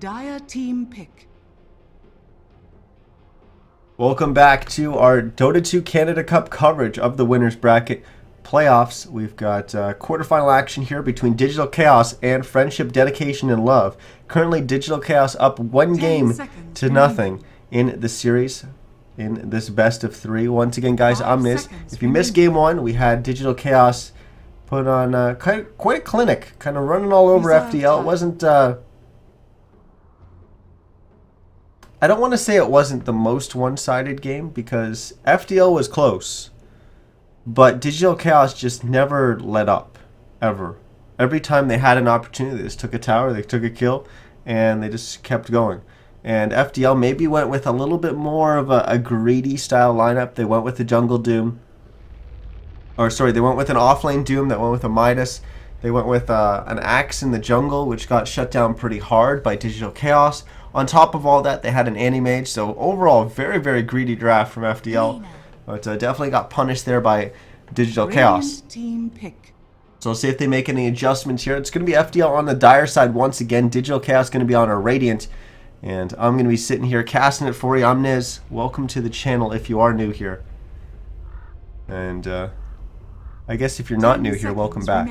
Dire team pick. Welcome back to our Dota 2 Canada Cup coverage of the winners bracket playoffs. We've got quarterfinal action here between Digital Chaos and Friendship, Dedication, and Love. Currently, Digital Chaos up one game to nothing in the series in this best of three. Once again, guys, I'm Niz. If you missed game one, we had Digital Chaos put on quite a clinic, kind of running all over FDL. It wasn't... I don't want to say it wasn't the most one-sided game because FDL was close, but Digital Chaos just never let up, ever. Every time they had an opportunity, they just took a tower, they took a kill, and they just kept going. And FDL maybe went with a little bit more of a greedy style lineup. They went with the Jungle Doom. Or sorry, they went with an offlane Doom that went with a Midas. They went with an Axe in the jungle, which got shut down pretty hard by Digital Chaos. On top of all that, they had an Anti-Mage, so overall, very, very greedy draft from FDL. But definitely got punished there by Digital Chaos. Team pick. So we'll see if they make any adjustments here. It's going to be FDL on the Dire side once again. Digital Chaos going to be on our Radiant. And I'm going to be sitting here casting it for you. I'm Niz. Welcome to the channel if you are new here. And I guess if you're not new here, welcome back.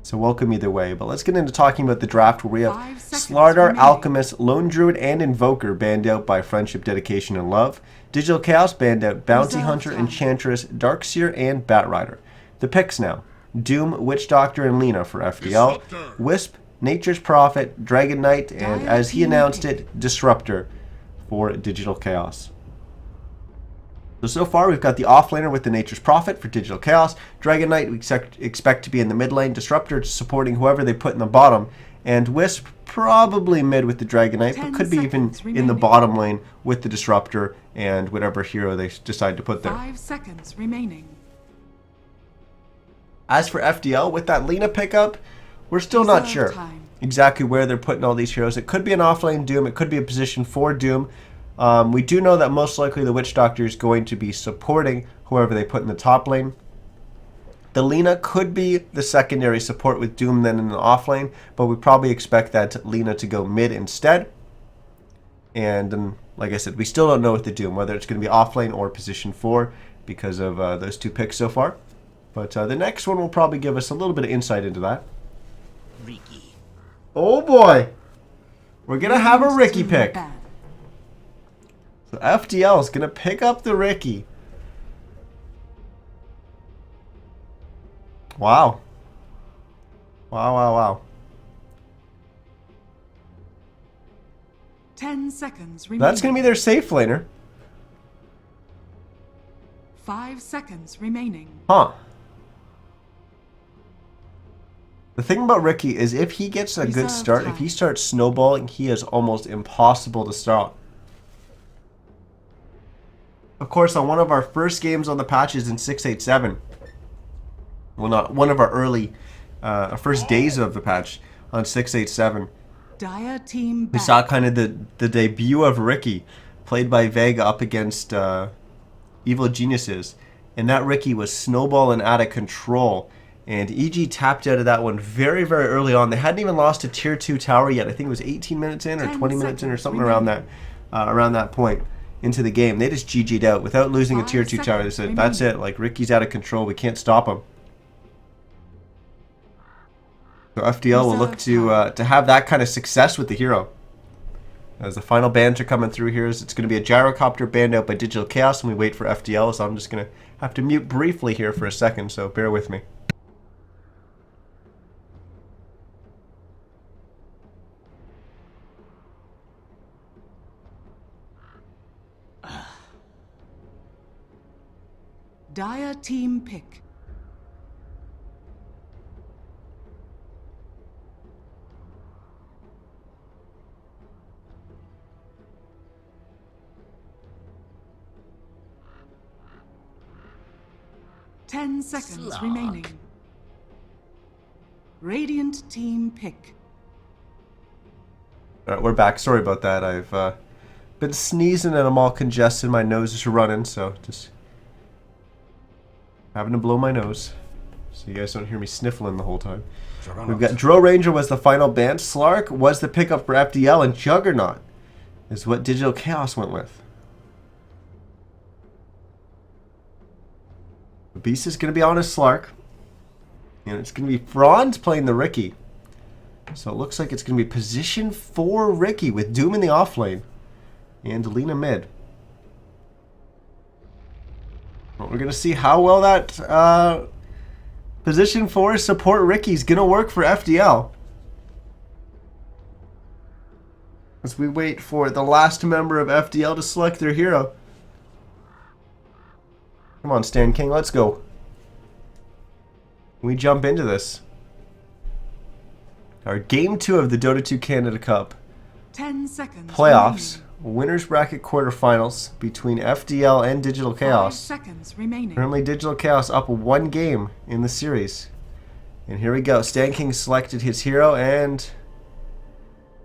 So welcome either way, but let's get into talking about the draft where we have Slardar, Alchemist, Lone Druid, and Invoker banned out by Friendship, Dedication, and Love. Digital Chaos banned out Bounty Hunter, Enchantress, Darkseer, and Batrider. The picks now. Doom, Witch Doctor, and Lina for FDL. Wisp, Nature's Prophet, Dragon Knight, and as he announced it, Disruptor for Digital Chaos. So far, we've got the offlaner with the Nature's Prophet for Digital Chaos. Dragon Knight we expect to be in the mid lane. Disruptor supporting whoever they put in the bottom. And Wisp probably mid with the Dragon Knight, but could be even in the bottom lane with the Disruptor and whatever hero they decide to put there. 5 seconds remaining. As for FDL, with that Lina pickup, we're still not sure exactly where they're putting all these heroes. It could be an offlane Doom. It could be a position for Doom. We do know that most likely the Witch Doctor is going to be supporting whoever they put in the top lane. The Lina could be the secondary support with Doom then in the off lane, but we probably expect that Lina to go mid instead. And like I said, we still don't know with the Doom, whether it's going to be off lane or position 4 because of those two picks so far. But the next one will probably give us a little bit of insight into that. Ricky. Oh boy! We're going to have a Ricky pick. So FDL is going to pick up the Ricky. Wow. Wow. 10 seconds remaining. That's going to be their safe laner. 5 seconds remaining. Huh. The thing about Ricky is if he gets a good start, if he starts snowballing, he is almost impossible to stop. Of course, on one of our first games on the patches in 687, well, not one of our early, first days of the patch on 687, Dire team we saw kind of the debut of Ricky, played by Vega up against Evil Geniuses, and that Ricky was snowballing out of control, and EG tapped out of that one very, very early on. They hadn't even lost a tier 2 tower yet. I think it was 18 minutes in or 20 minutes in or something around that point into the game. They just GG'd out without losing a tier 2 tower. They said, that's it, like Ricky's out of control, we can't stop him. So FDL will look to have that kind of success with the hero. As the final bans are coming through here, it's going to be a Gyrocopter banned out by Digital Chaos, and we wait for FDL, so I'm just going to have to mute briefly here for a second, so bear with me. Dire team pick. Ten seconds remaining. Radiant team pick. Alright, we're back. Sorry about that. I've been sneezing and I'm all congested. My nose is running, so just having to blow my nose so you guys don't hear me sniffling the whole time. We've got Drill Ranger was the final ban. Slark was the pickup for FDL, and Juggernaut is what Digital Chaos went with. Beast is going to be on a Slark. And it's going to be Franz playing the Ricky. So it looks like it's going to be position 4 Ricky with Doom in the off lane. And Lena mid. Well, we're going to see how well that position 4 support Ricky is going to work for FDL. As we wait for the last member of FDL to select their hero. Come on, Stan King, let's go. We jump into this. Our game 2 of the Dota 2 Canada Cup 10 seconds. playoffs, winners bracket quarterfinals between FDL and Digital Chaos. 5 seconds remaining. Currently, Digital Chaos up 1 game in the series. And here we go. Stan King selected his hero, and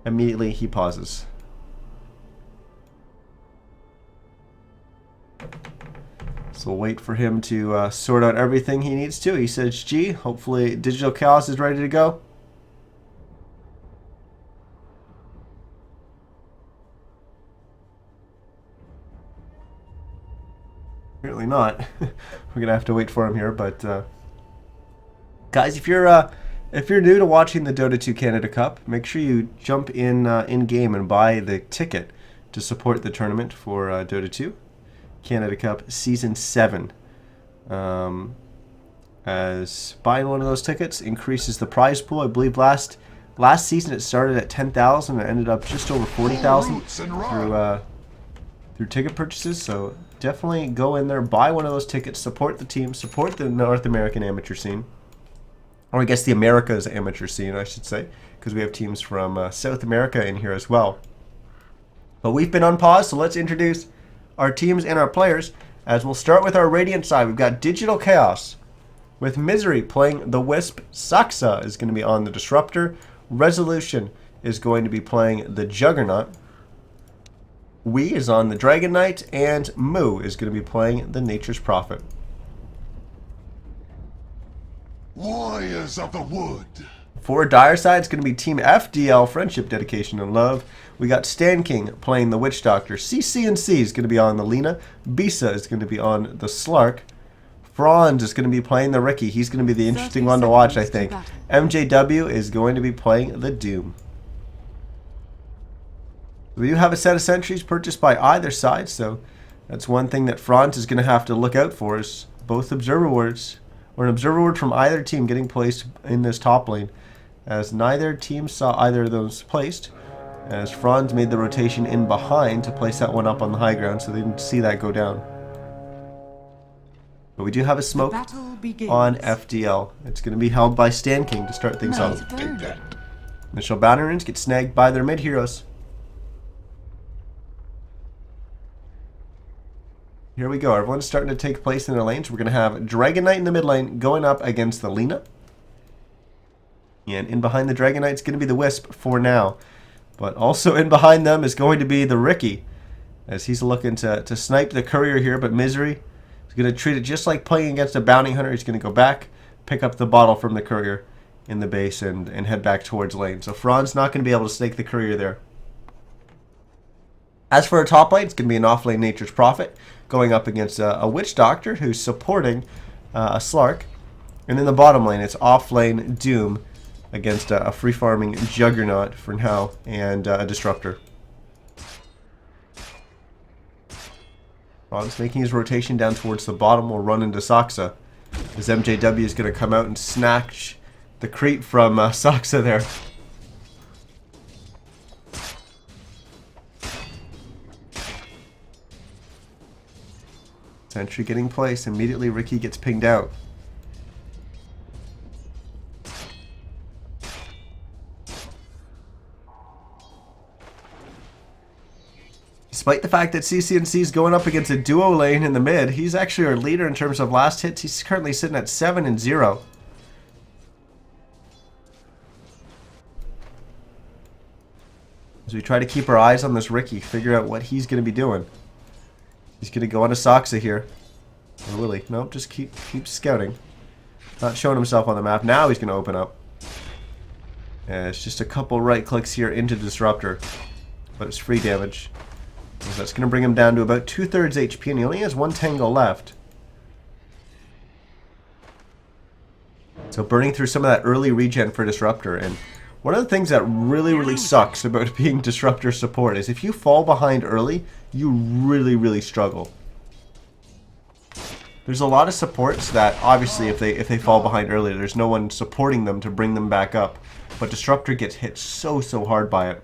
immediately he pauses. So we'll wait for him to sort out everything he needs to. He says G. Hopefully Digital Chaos is ready to go. Apparently not. We're gonna have to wait for him here, but guys, if you're new to watching the Dota 2 Canada Cup, make sure you jump in game and buy the ticket to support the tournament for Dota 2 Canada Cup Season 7. As buying one of those tickets increases the prize pool. I believe last season it started at 10,000 and ended up just over 40,000 through ticket purchases. So definitely go in there, buy one of those tickets, support the team, support the North American amateur scene, or I guess the Americas amateur scene, I should say, because we have teams from South America in here as well. But we've been on pause, so let's introduce our teams and our players, as we'll start with our Radiant side. We've got Digital Chaos with Misery playing the Wisp. Saxa is going to be on the Disruptor. Resolution is going to be playing the Juggernaut. Wee is on the Dragon Knight, and Moo is going to be playing the Nature's Prophet. Warriors of the Wood. For Dire side, it's going to be Team FDL, Friendship, Dedication, and Love. We got Stan King playing the Witch Doctor. CCNC is going to be on the Lena. Bisa is going to be on the Slark. Franz is going to be playing the Ricky. He's going to be the interesting one to watch, I think. MJW is going to be playing the Doom. We do have a set of sentries purchased by either side, so that's one thing that Franz is going to have to look out for, is both observer wards, or an observer ward from either team getting placed in this top lane, as neither team saw either of those placed, as Franz made the rotation in behind to place that one up on the high ground, so they didn't see that go down. But we do have a smoke on FDL. It's going to be held by Stan King to start things off. Initial banner runes get snagged by their mid heroes. Here we go. Everyone's starting to take place in their lanes. We're going to have Dragon Knight in the mid lane going up against the Lena. And in behind the Dragon Knight is going to be the Wisp for now. But also in behind them is going to be the Ricky, as he's looking to snipe the Courier here. But Misery is going to treat it just like playing against a Bounty Hunter. He's going to go back, pick up the bottle from the Courier in the base, and head back towards lane. So Franz not going to be able to snake the Courier there. As for our top lane, it's going to be an off-lane Nature's Prophet going up against a Witch Doctor who's supporting a Slark. And in the bottom lane, it's off-lane Doom against a free-farming Juggernaut for now, and a Disruptor. Franz making his rotation down towards the bottom will run into Saxa, as MJW is going to come out and snatch the creep from Saxa there. Sentry getting placed. Immediately Ricky gets pinged out. Despite the fact that CCNC is going up against a duo lane in the mid, he's actually our leader in terms of last hits. He's currently sitting at 7-0. As we try to keep our eyes on this Ricky, figure out what he's going to be doing. He's going to go on to Saxa here. Or will he? Nope, just keep scouting. Not showing himself on the map. Now he's going to open up. It's just a couple right clicks here into Disruptor, but it's free damage. So that's going to bring him down to about 2/3 HP, and he only has 1 Tango left. So burning through some of that early regen for Disruptor. And one of the things that really sucks about being Disruptor support is if you fall behind early, you really struggle. There's a lot of supports that obviously if they fall behind early, there's no one supporting them to bring them back up. But Disruptor gets hit so hard by it.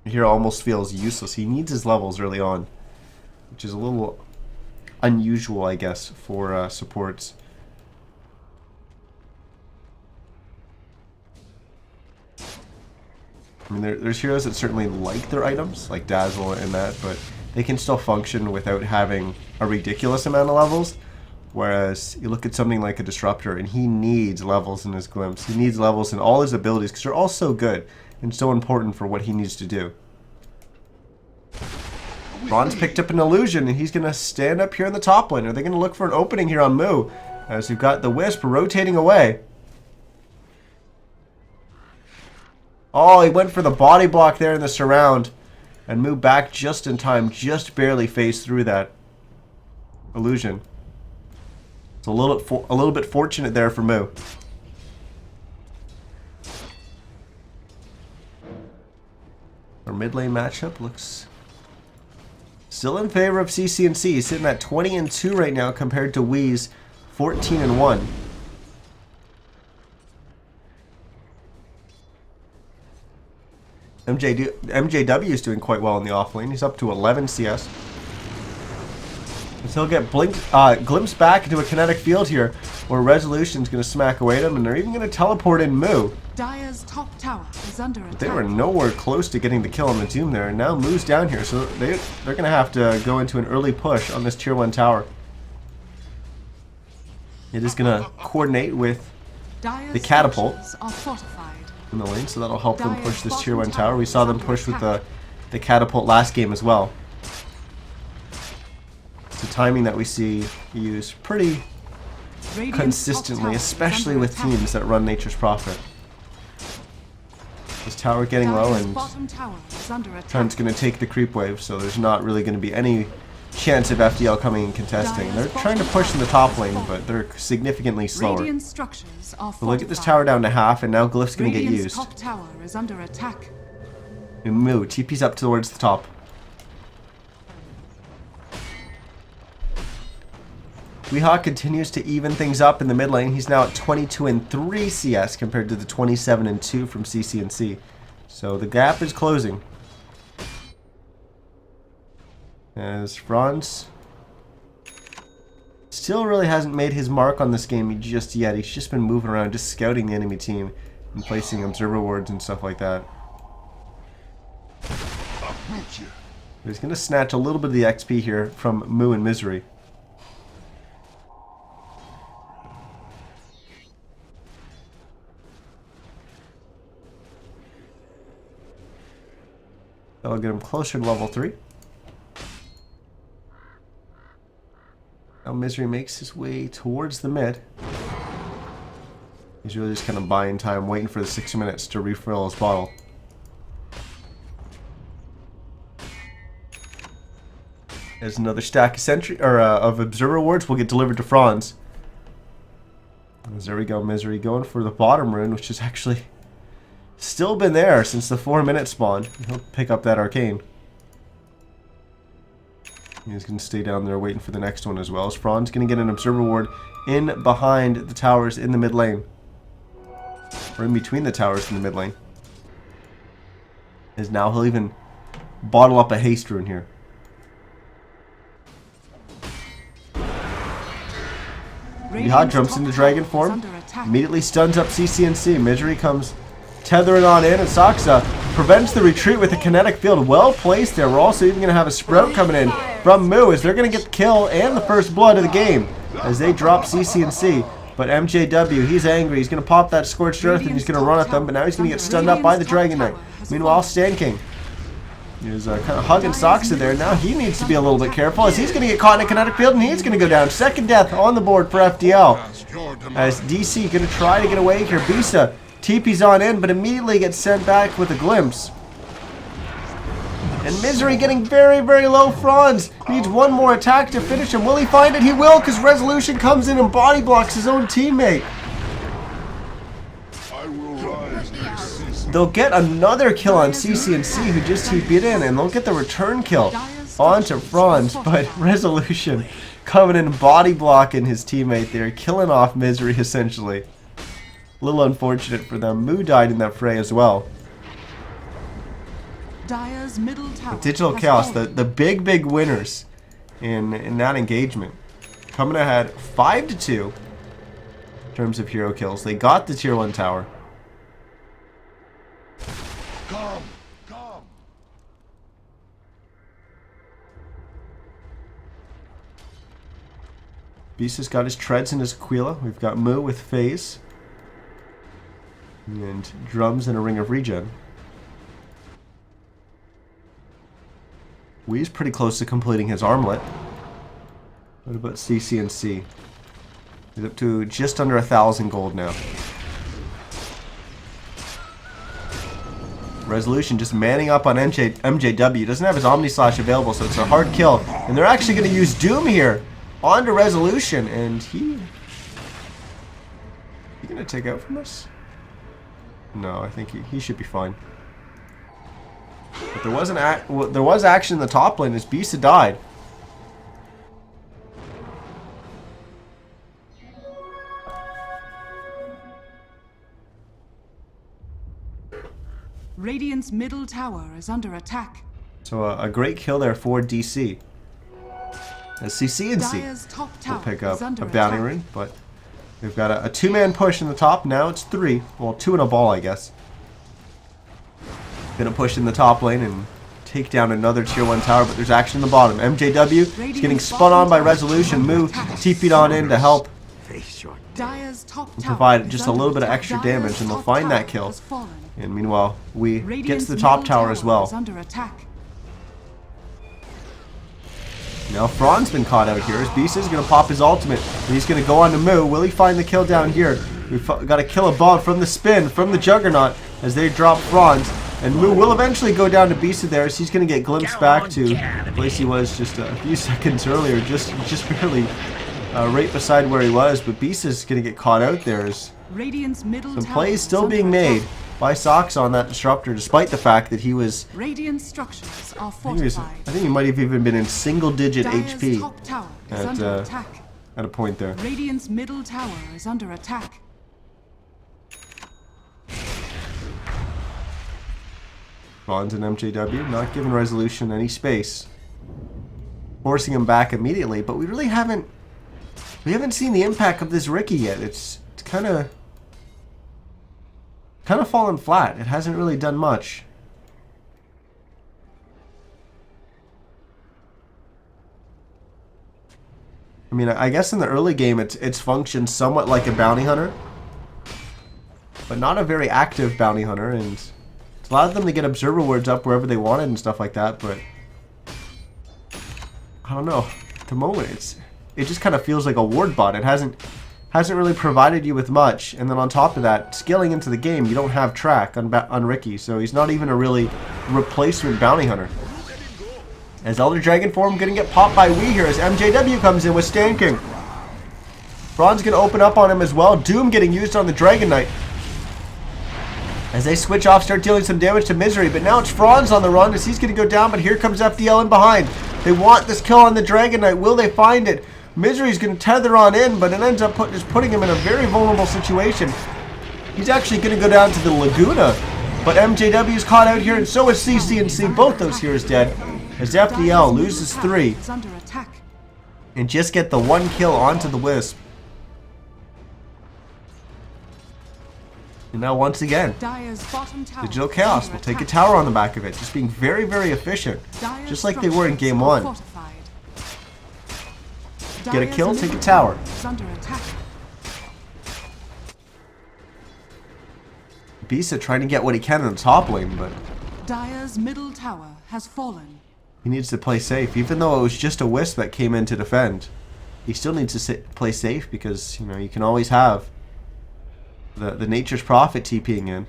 Here almost feels useless. He needs his levels early on, which is a little unusual, I guess, for supports. I mean, there's heroes that certainly like their items, like Dazzle and that, but they can still function without having a ridiculous amount of levels. Whereas you look at something like a Disruptor, and he needs levels in his glimpse. He needs levels in all his abilities because they're all so good and so important for what he needs to do. Ron's picked up an illusion, and he's going to stand up here in the top lane. Are they going to look for an opening here on Moo? As we've got the Wisp rotating away. Oh, he went for the body block there in the surround. And Moo back just in time, just barely phased through that illusion. It's a little bit fortunate there for Moo. Our mid lane matchup looks still in favor of CCNC. He's sitting at 20-2 right now compared to Wee's 14-1. MJW is doing quite well in the off lane. He's up to 11 CS. He'll get glimpsed back into a kinetic field here, where Resolution's going to smack away at him, and they're even going to teleport in Moo. Dire's top tower is under attack. But they were nowhere close to getting the kill on the Doom there, and now Moo's down here, so they're going to have to go into an early push on this tier 1 tower. It is going to coordinate with the catapult in the lane, so that'll help them push this tier 1 tower. We saw them push with the catapult last game as well. The timing that we see used pretty consistently, especially with teams that run Nature's Prophet. This tower getting low, and Trent's going to take the creep wave, so there's not really going to be any chance of FDL coming and contesting. They're trying to push in the top lane, but they're significantly slower. But look at this tower down to half, and now Glyph's going to get used. Moo TP's up towards the top. Weehawk continues to even things up in the mid lane. He's now at 22-3 CS compared to the 27-2 from CCNC. So the gap is closing. As Franz still really hasn't made his mark on this game just yet. He's just been moving around, just scouting the enemy team and placing observer wards and stuff like that. He's going to snatch a little bit of the XP here from Moo and Misery. That'll get him closer to level 3. Now Misery makes his way towards the mid. He's really just kind of buying time, waiting for the 6 minutes to refill his bottle. There's another stack of sentry of observer wards will get delivered to Franz. There we go, Misery going for the bottom rune, which is actually still been there since the 4-minute spawn. He'll pick up that arcane. He's going to stay down there waiting for the next one as well. As Franz going to get an observer ward in behind the towers in the mid lane. Or in between the towers in the mid lane. As now he'll even bottle up a haste rune here. Yeehaw jumps into dragon form. Immediately stuns up CCNC. Misery comes tethering on in, and Saksa prevents the retreat with a kinetic field. Well placed there. We're also even going to have a sprout coming in from Moo, as they're going to get the kill and the first blood of the game as they drop CCNC. But MJW, he's angry. He's going to pop that Scorched Earth and he's going to run at them, but now he's going to get stunned up by the Dragon Knight. Meanwhile, Stan King is kind of hugging Saksa there. Now he needs to be a little bit careful, as he's going to get caught in a kinetic field and he's going to go down. Second death on the board for FDL. As DC going to try to get away here. Bisa TP's on in, but immediately gets sent back with a glimpse. And Misery getting very, very low. Franz needs one more attack to finish him. Will he find it? He will, because Resolution comes in and body blocks his own teammate. They'll get another kill on CCNC, who just TP'd in, and they'll get the return kill onto Franz, but Resolution coming in body blocking his teammate there, killing off Misery essentially. A little unfortunate for them. Moo died in that fray as well. Dire's middle tower Digital Chaos, the big winners in that engagement. Coming ahead 5-2 in terms of hero kills. They got the tier 1 tower. Come. Beast has got his treads and his Aquila. We've got Moo with phase. And drums and a ring of regen. Wee's pretty close to completing his armlet. What about CCNC? He's up to just under 1,000 gold now. Resolution just manning up on MJW. Doesn't have his Omni Slash available, so it's a hard kill. And they're actually going to use Doom here onto Resolution. And he going to take out from us? No, I think he should be fine. But there was action in the top lane as Beast had died. Radiant's middle tower is under attack. So a great kill there for DC. As CCNC Dire's top will tower pick up is under a bounty attack. ring, but they've got a two-man push in the top. Now it's 3. Well, 2 and a ball, I guess. Gonna push in the top lane and take down another tier 1 tower, but there's action in the bottom. MJW is getting spun on by Resolution. Moo TP'd on in to help Dire's top tower provide is just a under little bit of attack. extra Dire's damage, and they'll top find that tower kill. has fallen. And meanwhile, we get to Radiant's the top middle tower as well. is under attack. Now Fran's been caught out here as Beast is going to pop his ultimate. And he's going to go on to Moo. Will he find the kill down here? We've got a kill above from the spin from the Juggernaut as they drop Franz. And Moo will eventually go down to Beast there as he's going to get glimpsed back to the place he was just a few seconds earlier. Just barely right beside where he was. But Beast is going to get caught out there as Radiant's middle some tower plays is still under being attack. made by Sox on that disruptor, despite the fact that he was, Radiant structures are I fortified. think he might have even been in single-digit Dire's HP top tower is at, under attack. at a point there. Radiant's middle tower is under attack. Franz and MJW not giving Resolution any space, forcing him back immediately. But we really haven't seen the impact of this Riki yet. It's kind of fallen flat. It hasn't really done much. I mean, I guess in the early game it's functioned somewhat like a bounty hunter, but not a very active bounty hunter, and it's allowed them to get observer words up wherever they wanted and stuff like that. But I don't know. At the moment, it just kind of feels like a ward bot. It hasn't really provided you with much, and then on top of that, scaling into the game, you don't have track on Riki, so he's not even a really replacement bounty hunter. As Elder Dragon form gonna get popped by Wii here as MJW comes in with Stand King. Fran's gonna open up on him as well. Doom getting used on the Dragon Knight. As they switch off, start dealing some damage to Misery, but now it's Franz on the run as he's gonna go down, but here comes FDL in behind. They want this kill on the Dragon Knight. Will they find it? Misery's going to tether on in, but it ends up just putting him in a very vulnerable situation. He's actually going to go down to the Laguna, but MJW's caught out here, and so is CCNC. Both those heroes dead, as FDL loses 3, Is under attack. and just get the 1 kill onto the Wisp. And now once again, Dire's bottom tower Digital is Chaos under will take a attack. tower on the back of it, just being very, very efficient, Dire's just like they were in structures Game are 1. fortified. Get a Dire's kill, take a middle tower. is under attack. Beast trying to get what he can in the top lane, but Dire's middle tower has fallen. he needs to play safe. Even though it was just a Wisp that came in to defend, he still needs to play safe because, you know, you can always have the Nature's Prophet TPing in.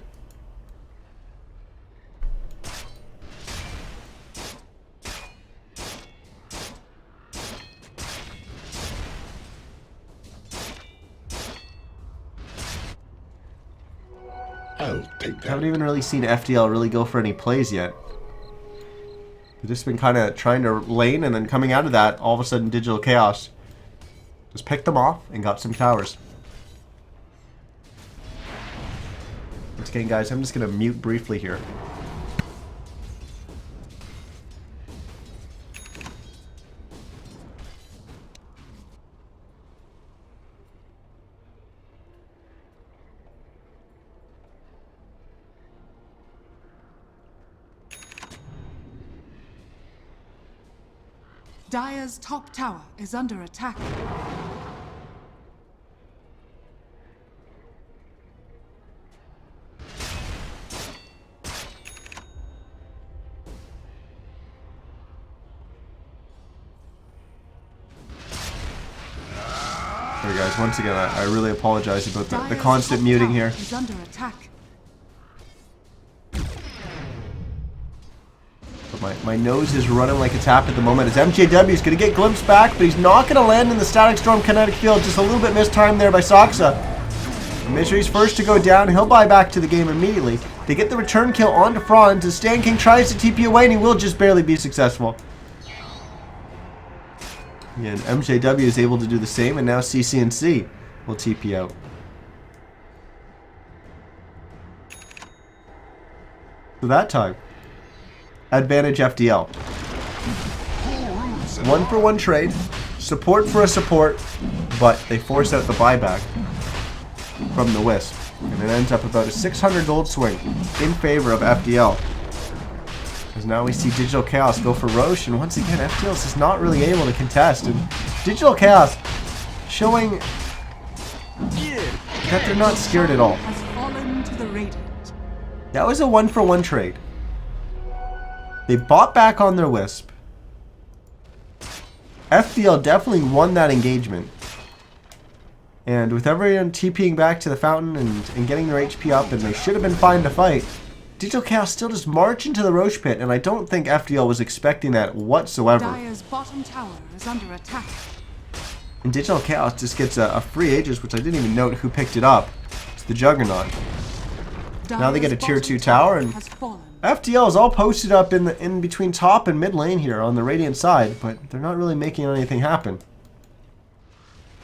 I'll take that. Haven't even really seen FDL really go for any plays yet. They've just been kind of trying to lane, and then coming out of that, all of a sudden Digital Chaos just picked them off and got some towers. Once again, guys, I'm just going to mute briefly here. Dire's top tower is under attack. Sorry guys, once again, I really apologize about the Dire's constant top muting tower here. is under attack. But my nose is running like a tap at the moment as MJW is going to get glimpsed back, but he's not going to land in the Static Storm kinetic field. Just a little bit mistimed there by Soxa. Misery's first to go down. He'll buy back to the game immediately. They get the return kill onto Franz as Stan King tries to TP away, and he will just barely be successful. Yeah, and MJW is able to do the same, and now CCNC will TP out. So that time, advantage FDL. 1-for-1 trade, support for a support, but they force out the buyback from the Wisp, and it ends up about a 600 gold swing in favor of FDL. As now we see Digital Chaos go for Ro8, and once again FDL is just not really able to contest, and Digital Chaos showing that they're not scared at all. Has fallen to the Radiant. That was a 1-for-1 trade. They bought back on their Wisp. FDL definitely won that engagement. And with everyone TPing back to the fountain and getting their HP up, and they should have been fine to fight, Digital Chaos still just march into the Ro8 pit, and I don't think FDL was expecting that whatsoever. Dire's bottom tower is under attack. And Digital Chaos just gets a free Aegis, which I didn't even note who picked it up. It's the Juggernaut. Now they get a tier 2 tower, and has fallen. FDL is all posted up in between top and mid lane here on the Radiant side, but they're not really making anything happen.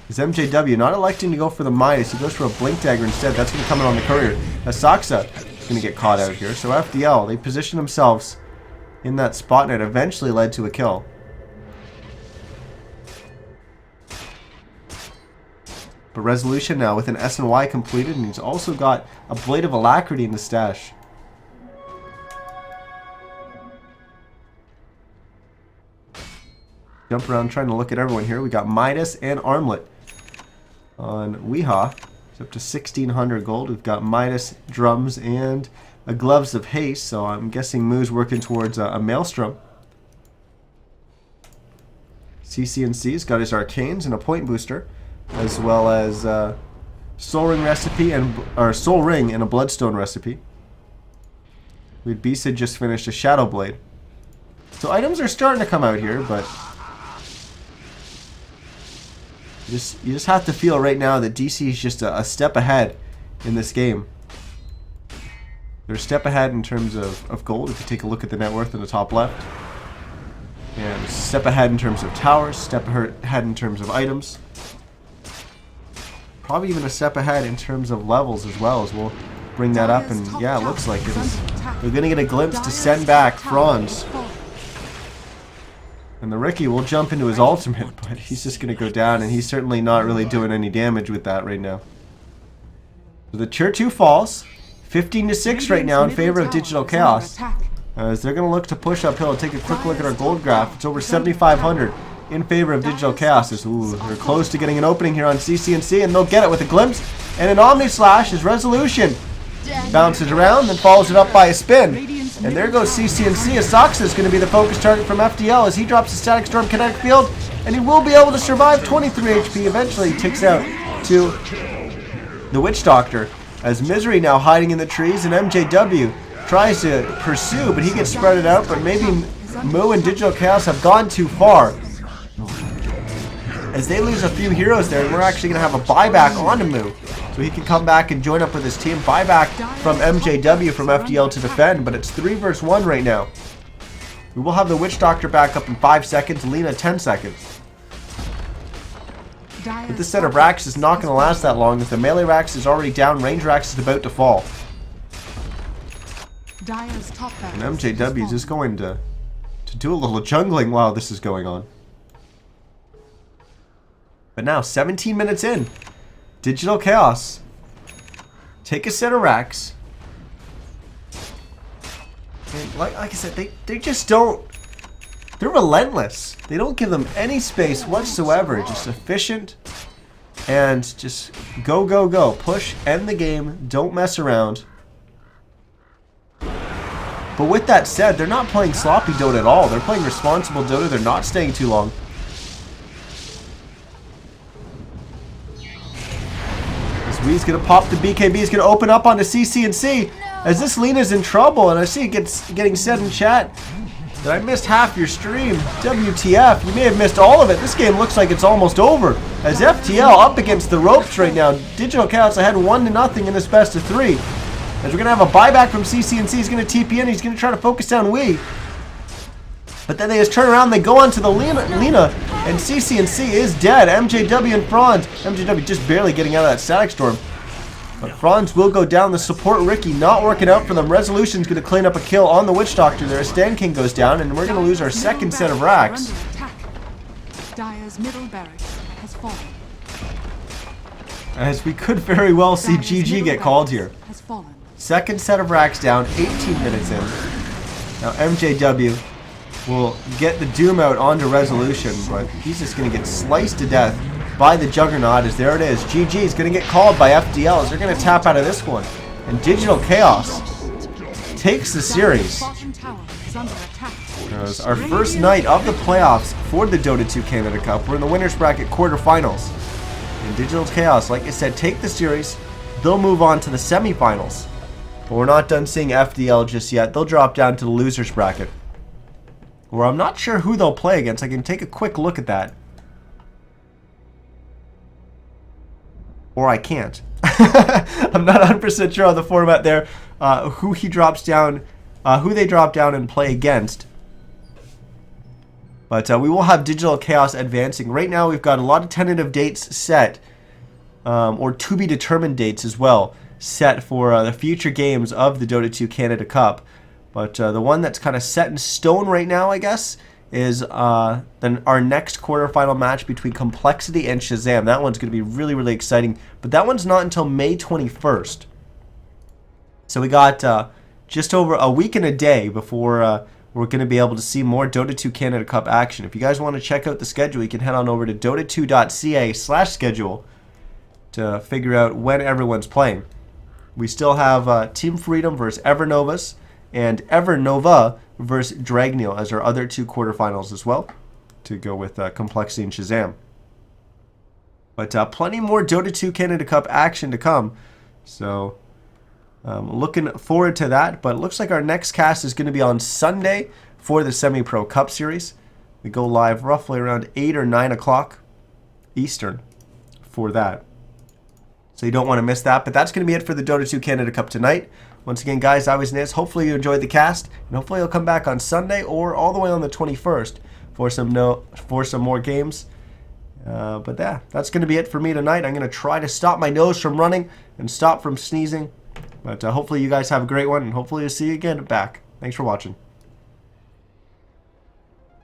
Is MJW not electing to go for the Midas? He goes for a Blink Dagger instead. That's going to come in on the Courier. Soxa is going to get caught out here. So FDL, they position themselves in that spot, and it eventually led to a kill. But Resolution now with an S&Y completed, and he's also got a Blade of Alacrity in the stash. Jump around trying to look at everyone here. We got Midas and Armlet on Weehaw. It's up to 1,600 gold. We've got Midas, Drums, and a Gloves of Haste. So I'm guessing Moo's working towards a Maelstrom. CCNC's got his Arcanes and a Point Booster, as well as Soul Ring recipe or Soul Ring and a Bloodstone recipe. We had Beast had just finished a Shadow Blade. So items are starting to come out here, but you just have to feel right now that DC is just a step ahead in this game. They're a step ahead in terms of gold, if you take a look at the net worth in the top left. And a step ahead in terms of towers, step ahead in terms of items. Probably even a step ahead in terms of levels as well, as we'll bring that up. And yeah, it looks like it is. We're going to get a glimpse to send back Franz. And the Ricky will jump into his ultimate, but he's just going to go down, and he's certainly not really doing any damage with that right now. So the tier 2 falls, 15-6 right now in favor of Digital Chaos. As they're going to look to push uphill. Take a quick look at our gold graph. It's over 7,500 in favor of Digital Chaos. Ooh, they're close to getting an opening here on CCNC, and they'll get it with a glimpse. And an Omni Slash is Resolution. Bounces around, then follows it up by a spin. And there goes CCNC. Soxa is going to be the focus target from FDL as he drops the Static Storm kinetic field, and he will be able to survive 23 HP. Eventually he takes out to the Witch Doctor, As Misery now hiding in the trees, and MJW tries to pursue, but he gets spreaded out. But maybe Moo and Digital Chaos have gone too far. As they lose a few heroes there, and we're actually going to have a buyback onto Moo. So he can come back and join up with his team. Buyback from MJW from FDL to defend, but it's 3 versus 1 right now. We will have the Witch Doctor back up in 5 seconds, Lena 10 seconds. But this set of racks is not going to last that long, as the melee racks is already down, range racks is about to fall. And MJW is just going to do a little jungling while this is going on. But now, 17 minutes in, Digital Chaos take a set of racks. And like I said, they just don't... They're relentless. They don't give them any space whatsoever. Just efficient and just go, go, go. Push, end the game. Don't mess around. But with that said, they're not playing sloppy Dota at all. They're playing responsible Dota. They're not staying too long. As Wee's going to pop the BKB. He's going to open up onto CC&C. As this Lena's in trouble, and I see it getting said in chat that I missed half your stream. WTF, you may have missed all of it. This game looks like it's almost over. As FDL up against the ropes right now. Digital Chaos ahead 1-0 in this best of 3. As we're going to have a buyback from CC&C. He's going to TP in. He's going to try to focus down Wee. But then they just turn around. They go onto the Lena. And CC&C is dead. MJW and Franz. MJW just barely getting out of that static storm. But Franz will go down. The support Ricky not working out for them. Resolution's going to clean up a kill on the Witch Doctor there. Stan King goes down, and we're going to lose our second set of racks. Dire's middle barracks has fallen. As we could very well see GG get called here. Second set of racks down, 18 minutes in. Now MJW will get the Doom out onto Resolution, but he's just going to get sliced to death by the Juggernaut. As there it is, GG is going to get called by FDL as they're going to tap out of this one. And Digital Chaos takes the series. As our first night of the playoffs for the Dota 2 Canada Cup. We're in the winners bracket quarterfinals. And Digital Chaos, like I said, take the series. They'll move on to the semifinals. But we're not done seeing FDL just yet. They'll drop down to the losers bracket, where I'm not sure who they'll play against. I can take a quick look at that. Or I can't. I'm not 100% sure on the format there. Who he drops down, who they drop down and play against. But we will have Digital Chaos advancing. Right now we've got a lot of tentative dates set, or to be determined dates as well, set for the future games of the Dota 2 Canada Cup. But the one that's kind of set in stone right now, I guess, is then our next quarterfinal match between Complexity and Shazam. That one's going to be really, really exciting. But that one's not until May 21st. So we got just over a week and a day before we're going to be able to see more Dota 2 Canada Cup action. If you guys want to check out the schedule, you can head on over to dota2.ca/schedule to figure out when everyone's playing. We still have Team Freedom versus Evernovas and Evernova versus Dragneel as our other 2 quarterfinals as well, to go with Complexity and Shazam. But plenty more Dota 2 Canada Cup action to come. So looking forward to that. But it looks like our next cast is going to be on Sunday for the Semi-Pro Cup Series. We go live roughly around 8 or 9 o'clock Eastern for that. So you don't want to miss that. But that's going to be it for the Dota 2 Canada Cup tonight. Once again, guys, I was Niz. Hopefully you enjoyed the cast, and hopefully you'll come back on Sunday or all the way on the 21st for some more games. But yeah, that's going to be it for me tonight. I'm going to try to stop my nose from running and stop from sneezing. But hopefully you guys have a great one, and hopefully I'll see you again back. Thanks for watching.